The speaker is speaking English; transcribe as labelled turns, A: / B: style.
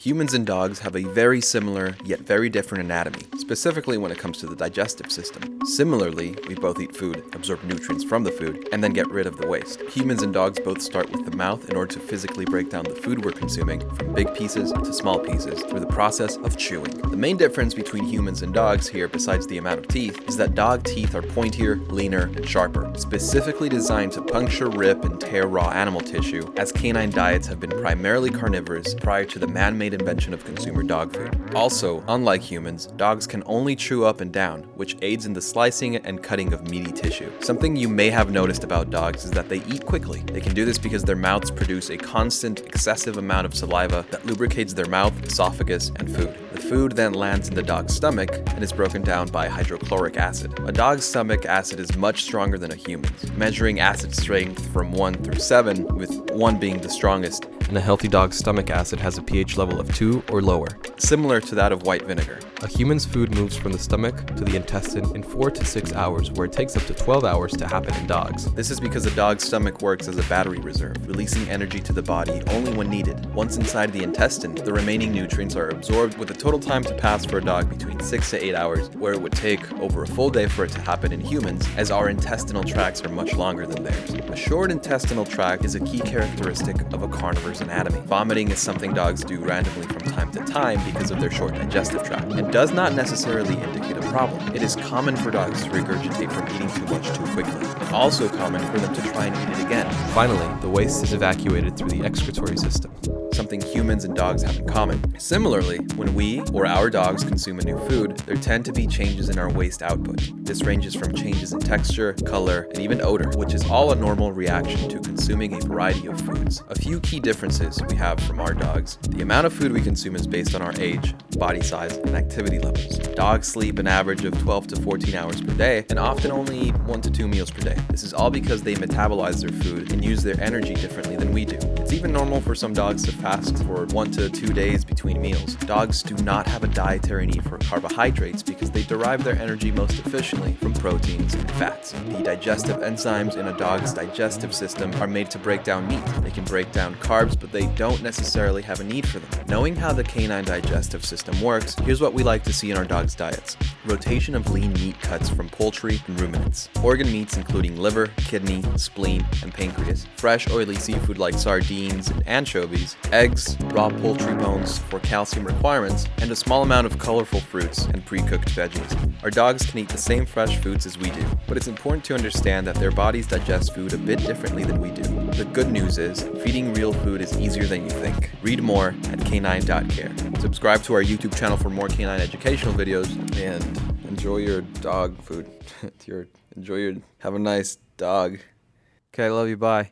A: Humans and dogs have a very similar, yet very different anatomy, specifically when it comes to the digestive system. Similarly, we both eat food, absorb nutrients from the food, and then get rid of the waste. Humans and dogs both start with the mouth in order to physically break down the food we're consuming, from big pieces to small pieces, through the process of chewing. The main difference between humans and dogs here, besides the amount of teeth, is that dog teeth are pointier, leaner, and sharper, specifically designed to puncture, rip, and tear raw animal tissue, as canine diets have been primarily carnivorous prior to the man-made invention of consumer dog food. Also, unlike humans, dogs can only chew up and down, which aids in the slicing and cutting of meaty tissue. Something you may have noticed about dogs is that they eat quickly. They can do this because their mouths produce a constant, excessive amount of saliva that lubricates their mouth, esophagus, and food. The food then lands in the dog's stomach and is broken down by hydrochloric acid. A dog's stomach acid is much stronger than a human's, measuring acid strength from 1 through 7, with 1 being the strongest, and a healthy dog's stomach acid has a pH level of 2 or lower, similar to that of white vinegar. A human's food moves from the stomach to the intestine in 4 to 6 hours, where it takes up to 12 hours to happen in dogs. This is because a dog's stomach works as a battery reserve, releasing energy to the body only when needed. Once inside the intestine, the remaining nutrients are absorbed, with a total time to pass for a dog between 6 to 8 hours, where it would take over a full day for it to happen in humans, as our intestinal tracts are much longer than theirs. A short intestinal tract is a key characteristic of a carnivore's anatomy. Vomiting is something dogs do randomly from time to time because of their short digestive tract, and does not necessarily indicate a problem. It is common for dogs to regurgitate from eating too much too quickly, and also common for them to try and eat it again. Finally, the waste is evacuated through the excretory system, something humans and dogs have in common. Similarly, when we or our dogs consume a new food, there tend to be changes in our waste output. This ranges from changes in texture, color, and even odor, which is all a normal reaction to consuming a variety of foods. A few key differences we have from our dogs. The amount of food we consume is based on our age, body size, and activity levels. Dogs sleep an average of 12 to 14 hours per day, and often only eat 1 to 2 meals per day. This is all because they metabolize their food and use their energy differently than we do. It's even normal for some dogs to fast for 1 to 2 days between meals. Dogs do not have a dietary need for carbohydrates because they derive their energy most efficiently from proteins and fats. The digestive enzymes in a dog's digestive system are made to break down meat. They can break down carbs, but they don't necessarily have a need for them. Knowing how the canine digestive system works, here's what we like to see in our dogs' diets. Rotation of lean meat cuts from poultry and ruminants. Organ meats including liver, kidney, spleen, and pancreas. Fresh oily seafood like sardines and anchovies. Eggs, raw poultry bones for calcium requirements, and a small amount of colorful fruits and pre-cooked veggies. Our dogs can eat the same fresh foods as we do, but it's important to understand that their bodies digest food a bit differently than we do. The good news is, feeding real food is easier than you think. Read more at canine.care. Subscribe to our YouTube channel for more canine educational videos, and enjoy your dog food. Have a nice dog. Okay, I love you, bye.